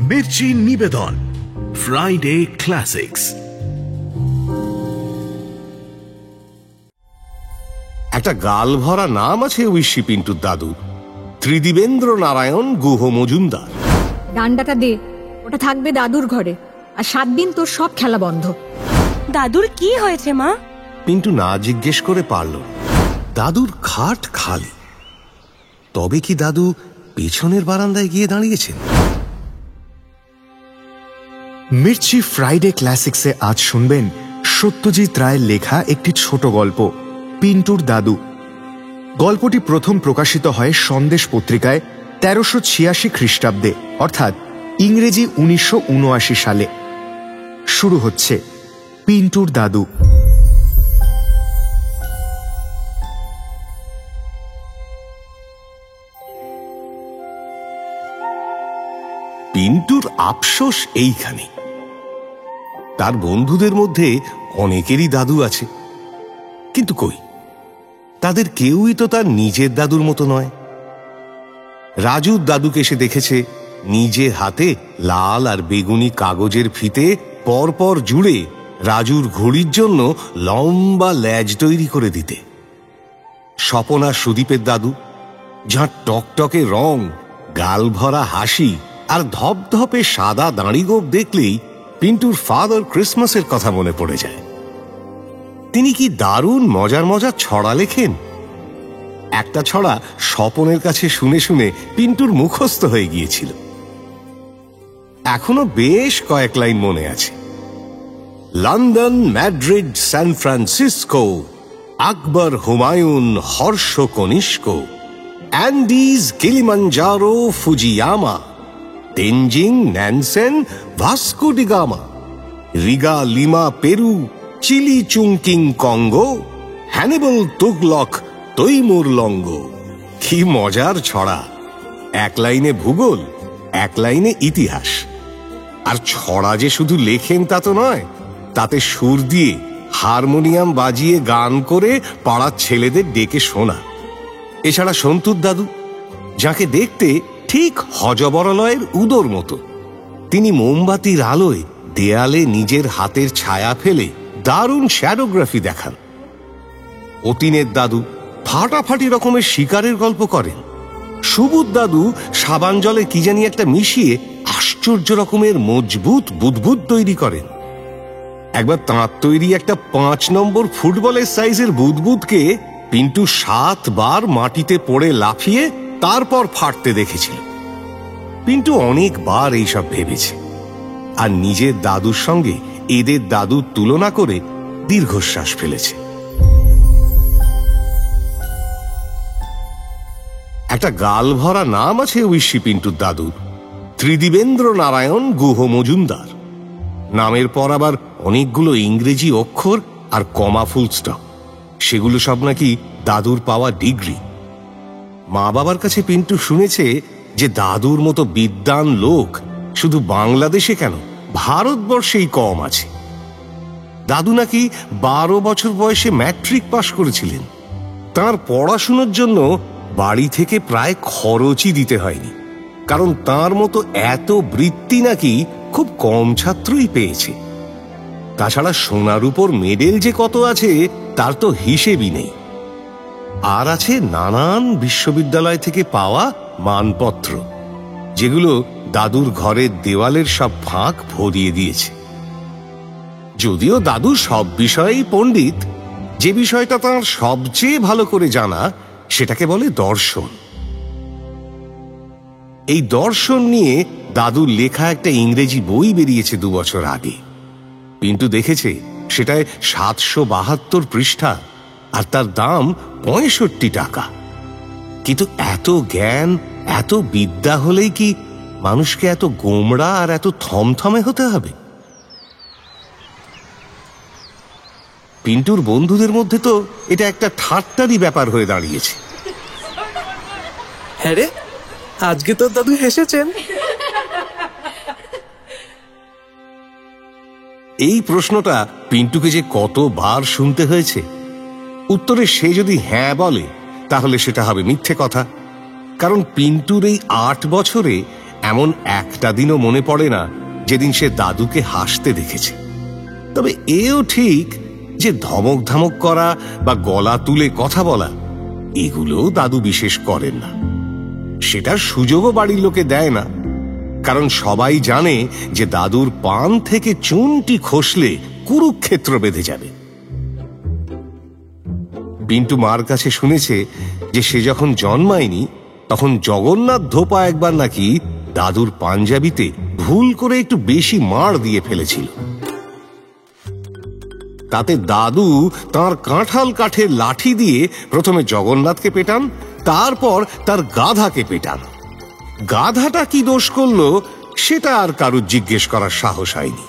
মির্চি নিবেদন Friday classics. একটা গাল ভরা নাম আছে ঐশী পিন্টুর দাদু, ত্রিদিবেন্দ্র নারায়ণ গুহ মজুমদার। ডান্ডাটা দে, ওটা থাকবে দাদুর ঘরে, আর 7 দিন তোর সব খেলা বন্ধ। দাদুর কি হয়েছে মা? পিন্টু না জিজ্ঞেস করে পারল। দাদুর খাট খালি। তবে কি দাদু পেছনের বারান্দায় গিয়ে দাঁড়িয়েছেন? মির্চি ফ্রাইডে ক্লাসিক্সে আজ শুনবেন সত্যজিৎ রায়ের লেখা একটি ছোট গল্প, পিন্টুর দাদু। গল্পটি প্রথম প্রকাশিত হয় সন্দেশ পত্রিকায় 1386 খ্রিস্টাব্দে, অর্থাৎ ইংরেজি 1979 সালে। শুরু হচ্ছে পিন্টুর দাদু। পিন্টুর আফসোস এইখানে, তার বন্ধুদের মধ্যে অনেকেরই দাদু আছে, কিন্তু কই, তাদের কেউই তো তার নিজের দাদুর মতো নয়। রাজুর দাদুকে সে দেখেছে নিজে হাতে লাল আর বেগুনি কাগজের ফিতে পরপর জুড়ে রাজুর ঘড়ির জন্য লম্বা ল্যাজ তৈরি করে দিতে। স্বপন আর সুদীপের দাদু, যার টকটকে রং, গাল ভরা হাসি আর ধপধপে সাদা দাঁড়িগোপ দেখলেই পিন্টুর ফাদার ক্রিসমাসের কথা মনে পড়ে যায়। তিনি কি দারুণ মজার মজার ছড়া লেখেন। একটা ছড়া স্বপনের কাছে শুনে শুনে পিন্টুর মুখস্থ হয়ে গিয়েছিল। এখনো বেশ কয়েক লাইন মনে আছে। লন্ডন, ম্যাড্রিড, সান ফ্রান্সিসকো, আকবর, Humayun, Harsh Kanishka, Andes, Kilimanjaro, Fujiyama, Tenzing, ন্যানসেন, Vasco D gamma, Riga, lima, Peru, chilli, Chungking, Congo, Hannibal, Tughlaq, Taimur, লঙ্গ। কি মজার ছড়া! এক লাইনে ভূগোল, এক লাইনে ইতিহাস। আর ছড়া যে শুধু লেখেন তা তো নয়, তাতে সুর দিয়ে হারমোনিয়াম বাজিয়ে গান করে পাড়ার ছেলেদের ডেকে শোনা। এছাড়া সন্তুর দাদু, যাকে দেখতে ঠিক হজবরলয়ের উদর মতো, তিনি মোমবাতির আলোয় দেয়ালে নিজের হাতের ছায়া ফেলে দারুণ শ্যাডোগ্রাফি দেখান। অতীনের দাদু ফাটাফাটি রকমের শিকারের গল্প করেন। সুবুধ দাদু সাবান জলে কি জানি একটা মিশিয়ে আশ্চর্য রকমের মজবুত বুদবুদ তৈরি করেন। একবার তাঁর তৈরি একটা 5 নম্বর ফুটবলের সাইজের বুদবুদকে পিন্টু 7 বার মাটিতে পড়ে লাফিয়ে তারপর ফাটতে দেখেছিল। পিন্টু অনেকবার এইসব ভেবেছে, আর নিজের দাদুর সঙ্গে এদের দাদুর তুলনা করে দীর্ঘশ্বাস ফেলেছে। একটা গাল ভরা নাম আছে ঐশী পিন্টুর দাদুর, ত্রিদিবেন্দ্র নারায়ণ গুহ মজুমদার। নামের পর আবার অনেকগুলো ইংরেজি অক্ষর আর কমা ফুল স্টপ। সেগুলো সব নাকি দাদুর পাওয়া ডিগ্রি। মা বাবার কাছে পিন্টু শুনেছে যে দাদুর মতো বিদ্বান লোক শুধু বাংলাদেশে কেন, ভারতবর্ষেই কম আছে। দাদু নাকি 12 বছর বয়সে ম্যাট্রিক পাশ করেছিলেন। তার পড়াশুনোর জন্য বাড়ি থেকে প্রায় খরচই দিতে হয়নি, কারণ তার মতো এত বৃত্তি নাকি খুব কম ছাত্রই পেয়েছে। তাছাড়া সোনার উপর মেডেল যে কত আছে তার তো হিসেবই নেই। আর আছে নানান বিশ্ববিদ্যালয় থেকে পাওয়া মানপত্র, যেগুলো দাদুর ঘরের দেওয়ালের সব ফাঁক ভরিয়ে দিয়েছে। যদিও দাদু সব বিষয়েই পণ্ডিত, যে বিষয়টা তাঁর সবচেয়ে ভালো করে জানা সেটাকে বলে দর্শন। এই দর্শন নিয়ে দাদুর লেখা একটা ইংরেজি বই বেরিয়েছে 2 বছর আগে। পিন্টু দেখেছে সেটায় 772 পৃষ্ঠা, আর তার দাম 65 টাকা। কিন্তু এত জ্ঞান, এত বিদ্যা হলেই কি মানুষকে এত গোমড়া আর এত থমথমে হতে হবে? পিন্টুর বন্ধুদের মধ্যে তো এটা একটা ঠাট্টারই ব্যাপার হয়ে দাঁড়িয়েছে। হ্যাঁ রে, আজকে তোর দাদু হেসেছেন। এই প্রশ্নটা পিন্টুকে যে কতবার শুনতে হয়েছে। উত্তরে সে যদি হ্যাঁ বলে তাহলে সেটা হবে মিথ্যে কথা, কারণ পিন্টুর এই 8 বছরে এমন একটা দিনও মনে পড়ে না যেদিন সে দাদুকে হাসতে দেখেছে। তবে এও ঠিক যে ধমক ধামক করা বা গলা তুলে কথা বলা এগুলো দাদু বিশেষ করেন না। সেটার সুযোগও বাড়ির লোকে দেয় না, কারণ সবাই জানে যে দাদুর পান থেকে চুনটি খসলে কুরুক্ষেত্র বেঁধে যাবে। পিন্টু মার কাছে শুনেছে যে সে যখন জন্মায়নি তখন জগন্নাথ ধোপা একবার নাকি দাদুর পাঞ্জাবিতে ভুল করে একটু বেশি মাড় দিয়ে ফেলেছিল। তাতে দাদু তার কাঁঠাল কাঠের লাঠি দিয়ে প্রথমে জগন্নাথকে পেটান, তারপর তার গাধাকে পেটান। গাধাটা কি দোষ করলো সেটা আর কারুর জিজ্ঞেস করার সাহস হয়নি।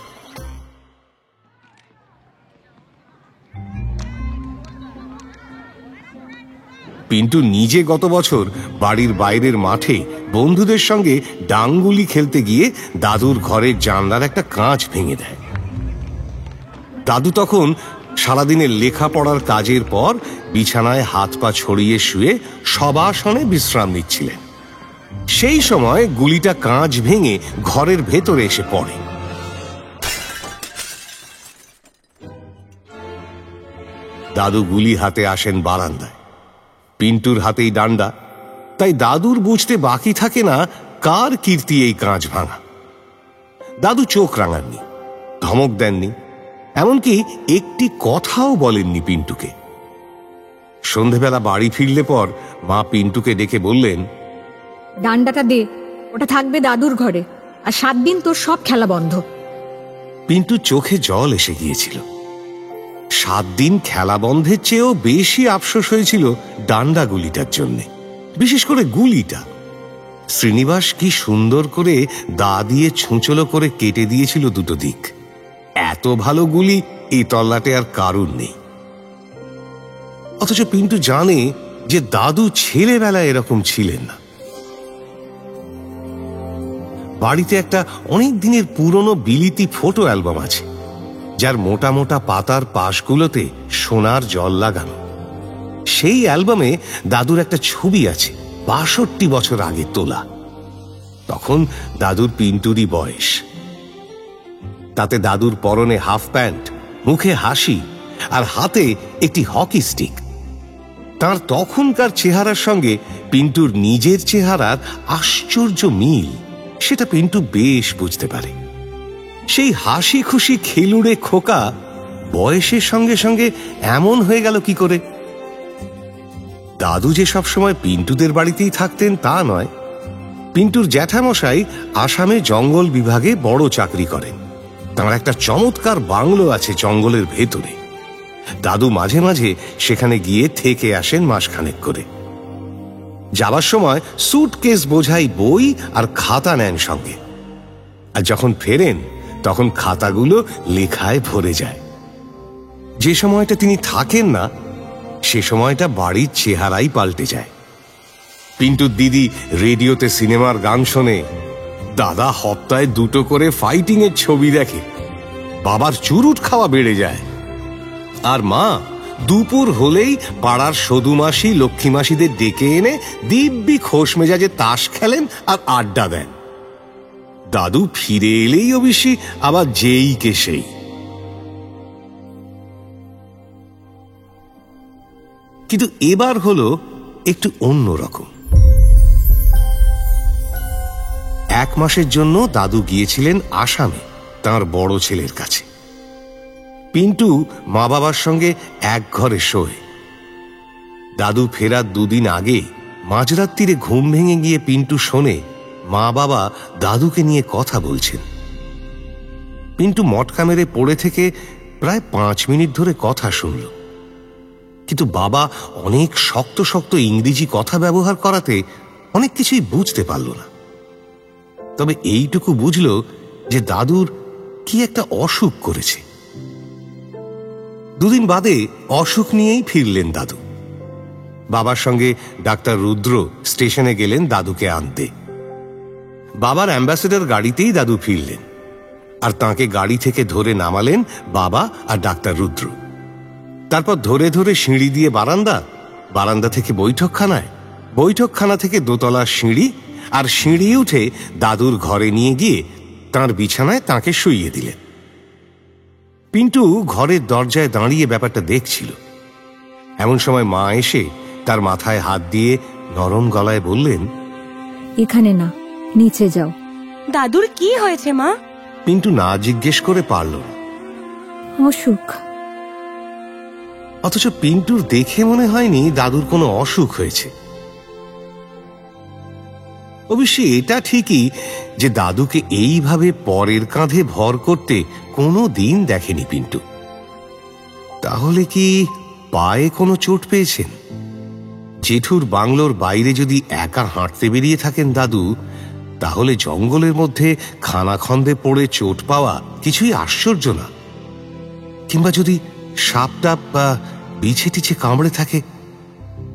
পিন্টু নিজে গত বছর বাড়ির বাইরের মাঠে বন্ধুদের সঙ্গে ডাঙ্গুলি খেলতে গিয়ে দাদুর ঘরের জানলার একটা কাঁচ ভেঙে দেয়। দাদু তখন সারাদিনের লেখাপড়ার কাজের পর বিছানায় হাত পা ছড়িয়ে শুয়ে সবাসনে বিশ্রাম নিচ্ছিলেন। সেই সময় গুলিটা কাঁচ ভেঙে ঘরের ভেতরে এসে পড়ে। দাদু গুলি হাতে আসেন বারান্দায়। পিন্টুর হাতেই ডান্ডা, তাই দাদুর বুঝতে বাকি থাকে না কার কীর্তি এই কাঁচ ভাঙা। দাদু চোখ রাঙাননি, ধমক দেননি, এমনকি একটি কথাও বলেননি পিন্টুকে। সন্ধেবেলা বাড়ি ফিরলে পর মা পিন্টুকে ডেকে বললেন, ডান্ডাটা দে, ওটা থাকবে দাদুর ঘরে, আর 7 দিন তোর সব খেলা বন্ধ। পিন্টুর চোখে জল এসে গিয়েছিল। 7 দিন খেলা বন্ধের চেয়েও বেশি আফসোস হয়েছিল ডান্ডা গুলিটার জন্যে, বিশেষ করে গুলিটা। শ্রীনিবাস কি সুন্দর করে দা দিয়ে ছুঁচলো করে কেটে দিয়েছিল দুটো দিক। এত ভালো গুলি এই তল্লাটে আর কারুর নেই। অথচ পিন্টু জানে যে দাদু ছেলেবেলায় এরকম ছিলেন না। বাড়িতে একটা অনেক দিনের পুরনো বিলিতি ফটো অ্যালবাম আছে, যার মোটা মোটা পাতার পাশগুলোতে সোনার জল লাগানো। সেই অ্যালবামে দাদুর একটা ছবি আছে 62 বছর আগে তোলা। তখন দাদুর পিন্টুরই বয়স। তাতে দাদুর পরনে হাফ প্যান্ট, মুখে হাসি, আর হাতে একটি হকি স্টিক। তার তখনকার চেহারার সঙ্গে পিন্টুর নিজের চেহারার আশ্চর্য মিল, সেটা পিন্টু বেশ বুঝতে পারে। সেই হাসি খুশি খেলুড়ে খোকা বয়সের সঙ্গে সঙ্গে এমন হয়ে গেল কি করে? দাদু যে সবসময় পিন্টুদের বাড়িতেই থাকতেন তা নয়। পিন্টুর জ্যাঠামশাই আসামে জঙ্গল বিভাগে বড় চাকরি করেন। তাঁর একটা চমৎকার বাংলো আছে জঙ্গলের ভেতরে। দাদু মাঝে মাঝে সেখানে গিয়ে থেকে আসেন মাসখানেক করে। যাবার সময় সুটকেস বোঝাই বই আর খাতা নেন সঙ্গে, আর যখন ফেরেন তখন খাতাগুলো লেখায় ভরে যায়। যে সময়টা তিনি থাকেন না সে সময়টা বাড়ির চেহারাই পাল্টে যায়। পিন্টুর দিদি রেডিওতে সিনেমার গান শোনে, দাদা হপ্তায় 2টো করে ফাইটিং এর ছবি দেখে, বাবার চুরুট খাওয়া বেড়ে যায়, আর মা দুপুর হলেই পাড়ার সদু মাসি লক্ষ্মী মাসিদের ডেকে এনে দিব্যি খোশ মেজাজে তাস খেলেন আর আড্ডা দেন। দাদু ফিরে এলেই অবশ্যই আবার যেই কে সেই। কিন্তু এবার হলো একটু অন্যরকম। 1 মাসের জন্য দাদু গিয়েছিলেন আসামে তাঁর বড় ছেলের কাছে। পিন্টু মা বাবার সঙ্গে এক ঘরে শোয়। দাদু ফেরার 2 দিন আগে মাঝরাত্রিরে ঘুম ভেঙে গিয়ে পিন্টু শোনে মা বাবা দাদুকে নিয়ে কথা বলছেন। পিন্টু মটকা মেরে পড়ে থেকে প্রায় 5 মিনিট ধরে কথা শুনল, কিন্তু বাবা অনেক শক্ত শক্ত ইংরেজি কথা ব্যবহার করাতে অনেক কিছুই বুঝতে পারল না। তবে এইটুকু বুঝল যে দাদুর কি একটা অসুখ করেছে। 2 দিন বাদে অসুখ নিয়েই ফিরলেন দাদু। বাবার সঙ্গে ডাক্তার রুদ্র স্টেশনে গেলেন দাদুকে আনতে। বাবার অ্যাম্বাসেডর গাড়িতেই দাদু ফিরলেন, আর তাঁকে গাড়ি থেকে ধরে নামালেন বাবা আর ডাক্তার রুদ্র। তারপর ধরে ধরে সিঁড়ি দিয়ে বারান্দা, বারান্দা থেকে বৈঠকখানায়, বৈঠকখানা থেকে দোতলার সিঁড়ি, আর সিঁড়ি উঠে দাদুর ঘরে নিয়ে গিয়ে তাঁর বিছানায় তাঁকে শুইয়ে দিলেন। পিন্টু ঘরের দরজায় দাঁড়িয়ে ব্যাপারটা দেখছিল। এমন সময় মা এসে তার মাথায় হাত দিয়ে নরম গলায় বললেন, এখানে না, নিচে যাও। দাদুর কি হয়েছে মা? পিন্টু না জিজ্ঞেস করে পারল না। অসুখ। অথচ পিন্টুর দেখে মনে হয়নি দাদুর কোনো অসুখ হয়েছে। অবশ্যই এটা ঠিকই যে দাদুকে এইভাবে পরের কাঁধে ভর করতে কোনো দিন দেখেনি পিন্টু। তাহলে কি পায়ে কোনো চোট পেয়েছেন? জেঠুর বাংলোর বাইরে যদি একা হাঁটতে বেরিয়ে থাকেন দাদু, তাহলে জঙ্গলের মধ্যে খানাখন্দে পড়ে চোট পাওয়া কিছুই আশ্চর্য না। কিংবা যদি সাপ টাপ বা বিছে টিছে কামড়ে থাকে,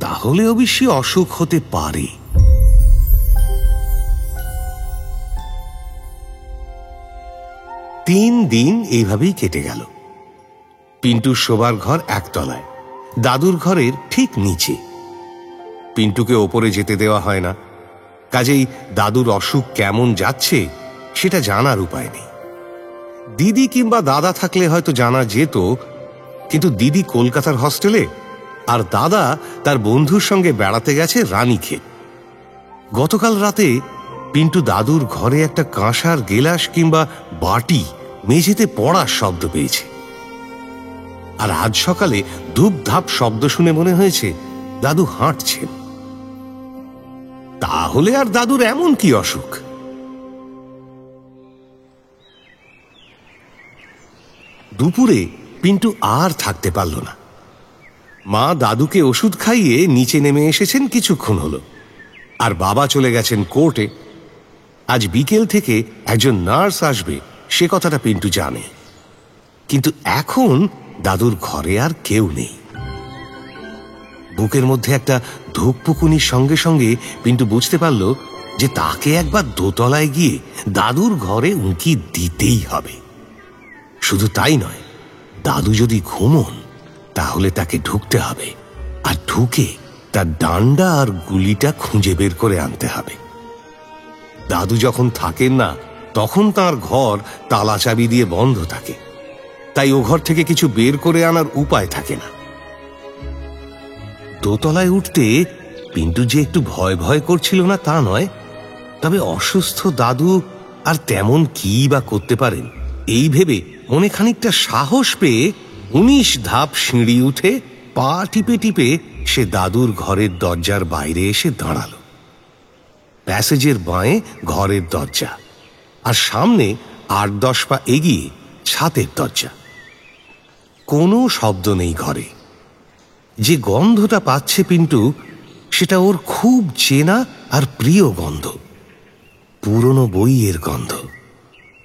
তাহলে অবশ্যই অসুখ হতে পারে। 3 দিন এইভাবেই কেটে গেল। পিন্টুর শোবার ঘর একতলায়, দাদুর ঘরের ঠিক নিচে। পিন্টুকে ওপরে যেতে দেওয়া হয় না, কাজেই দাদুর অসুখ কেমন যাচ্ছে সেটা জানার উপায় নেই। দিদি কিংবা দাদা থাকলে হয়তো জানা যেত, কিন্তু দিদি কলকাতার হস্টেলে, আর দাদা তার বন্ধুর সঙ্গে বেড়াতে গেছে রানীক্ষেত। গতকাল রাতে পিন্টু দাদুর ঘরে একটা কাঁসার গেলাস কিংবা বাটি মেঝেতে পড়ার শব্দ পেয়েছে, আর আজ সকালে ধূপ ধাপ শব্দ শুনে মনে হয়েছে দাদু হাঁটছেন। তাহলে আর দাদুর এমন কি অসুখ? দুপুরে পিন্টু আর থাকতে পারল না। মা দাদুকে ওষুধ খাইয়ে নিচে নেমে এসেছেন কিছুক্ষণ হলো, আর বাবা চলে গেছেন কোর্টে। আজ বিকেল থেকে একজন নার্স আসবে, সে কথাটা পিন্টু জানে, কিন্তু এখন দাদুর ঘরে আর কেউ নেই। বুকের মধ্যে একটা ধুকপুকুনির সঙ্গে সঙ্গে পিন্টু বুঝতে পারল যে তাকে একবার দোতলায় গিয়ে দাদুর ঘরে উঁকি দিতেই হবে। শুধু তাই নয়, দাদু যদি ঘুমোন তাহলে তাকে ঢুকতে হবে, আর ঢুকে তার ডান্ডা আর গুলিটা খুঁজে বের করে আনতে হবে। দাদু যখন থাকেন না তখন তার ঘর তালা চাবি দিয়ে বন্ধ থাকে, তাই ও ঘর থেকে কিছু বের করে আনার উপায় থাকে না। দোতলায় উঠতে পিন্টু যে একটু ভয় ভয় করছিল না তা নয়, তবে অসুস্থ দাদু আর তেমন কি বা করতে পারেন, এই ভেবে মনে খানিকটা সাহস পেয়ে 19 ধাপ সিঁড়ি উঠে পা টিপে টিপে সে দাদুর ঘরের দরজার বাইরে এসে দাঁড়ালো। প্যাসেজের বাঁয়ে ঘরের দরজা, আর সামনে 8-10 পা এগিয়ে ছাদের দরজা। কোনো শব্দ নেই ঘরে। যে গন্ধটা পাচ্ছে পিন্টু, সেটা ওর খুব চেনা আর প্রিয় গন্ধ, পুরনো বইয়ের গন্ধ।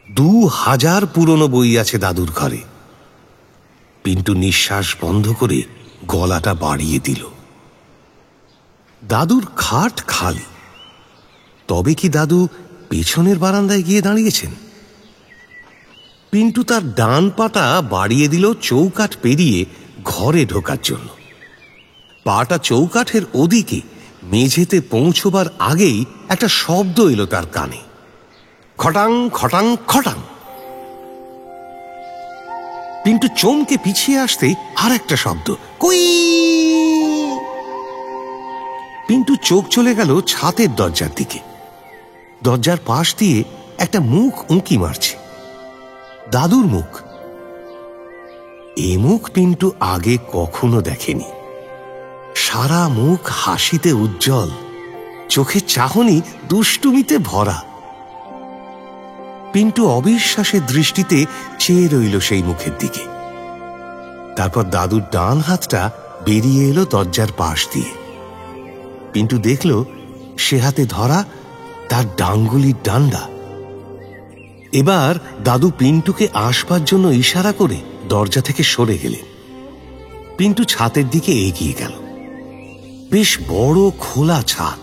2000 পুরনো বই আছে দাদুর ঘরে। পিন্টু নিঃশ্বাস বন্ধ করে গলাটা বাড়িয়ে দিল। দাদুর খাট খালি, তবে কি দাদু পেছনের বারান্দায় গিয়ে দাঁড়িয়েছেন? পিন্টু তার ডান পাটা বাড়িয়ে দিল চৌকাঠ পেরিয়ে ঘরে ঢোকার জন্য। পাটা চৌকাঠের ওদিকে মেঝেতে পৌঁছবার আগেই একটা শব্দ এলো তার কানে, খটাং খটাং খটাং। পিন্টু চমকে পিছিয়ে আসতেই আর একটা শব্দ, কুই। পিন্টু চোখ চলে গেল ছাদের দরজার দিকে। দরজার পাশ দিয়ে একটা মুখ উঁকি মারছে, দাদুর মুখ। এ মুখ পিন্টু আগে কখনো দেখেনি। সারা মুখ হাসিতে উজ্জ্বল, চোখের চাহনি দুষ্টুমিতে ভরা। পিন্টু অবিশ্বাসের দৃষ্টিতে চেয়ে রইল সেই মুখের দিকে। তারপর দাদুর ডান হাতটা বেরিয়ে এলো দরজার পাশ দিয়ে। পিন্টু দেখল সে হাতে ধরা তার ডাঙ্গুলির ডান্ডা। এবার দাদু পিন্টুকে আসবার জন্য ইশারা করে দরজা থেকে সরে গেলেন। পিন্টু ছাদের দিকে এগিয়ে গেল। বেশ বড় খোলা ছাদ,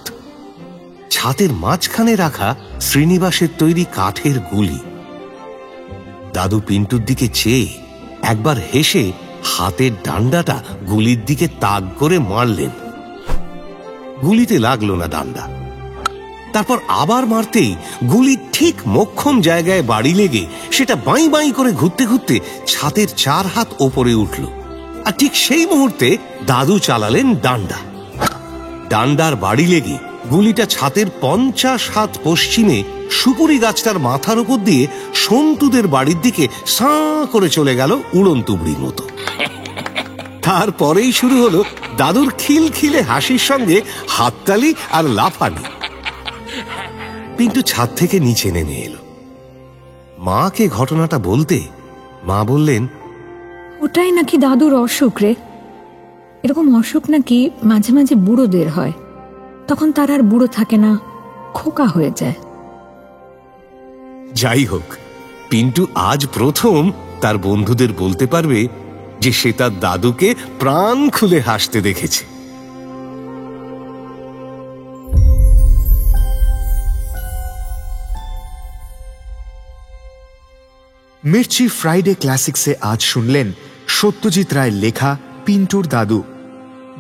ছাদের মাঝখানে রাখা শ্রীনিবাসের তৈরি কাঠের গুলি। দাদু পিন্টুর দিকে চেয়ে একবার হেসে হাতের ডান্ডাটা গুলির দিকে তাক করে মারলেন। গুলিতে লাগলো না ডান্ডা। তারপর আবার মারতেই গুলি ঠিক মোক্ষম জায়গায় বাড়ি লেগে সেটা বাঁই বাঁই করে ঘুরতে ঘুরতে ছাদের 4 হাত ওপরে উঠল। আর ঠিক সেই মুহূর্তে দাদু চালালেন ডান্ডা। ডান্ডার বাড়ি লেগে গুলিটা ছাদের 50 হাত পশ্চিমে সুপুরি গাছটার মাথার উপর দিয়ে সন্তুদের বাড়ির দিকে সাঁ করে চলে গেল উড়ন তুবড়ির মতো। তারপরেই শুরু হলো দাদুর খিলখিলে হাসির সঙ্গে হাততালি আর লাফানি। পিন্টু ছাদ থেকে নিচে নেমে এলো। মাকে ঘটনাটা বলতে মা বললেন, ওটাই নাকি দাদুর অসুখ রে। এরকম অসুখ নাকি মাঝে মাঝে বুড়োদের হয়, তখন তার আর বুড়ো থাকে না, খোকা হয়ে যায়। যাই হোক, পিন্টু আজ প্রথম তার বন্ধুদের বলতে পারবে যে সে তার দাদুকে প্রাণ খুলে হাসতে দেখেছে। মির্চি ফ্রাইডে ক্লাসিক্সে আজ শুনলেন সত্যজিৎ রায়ের লেখা পিন্টুর দাদু।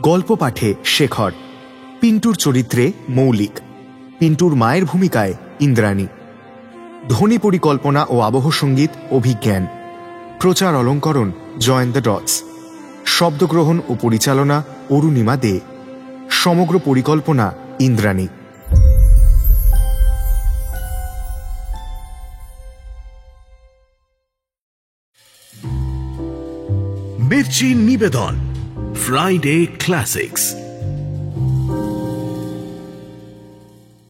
গল্প পাঠে শেখর, পিন্টুর চরিত্রে মৌলিক, পিন্টুর মায়ের ভূমিকায় ইন্দ্রাণী, ধ্বনি পরিকল্পনা ও আবহ সঙ্গীত অভিজ্ঞান, প্রচার অলঙ্করণ জয়েন দ্য ডটস, শব্দগ্রহণ ও পরিচালনা অরুণিমা দে, সমগ্র পরিকল্পনা ইন্দ্রাণী। মির্চি নিবেদন ফ্রাইডে ক্লাসিক্স।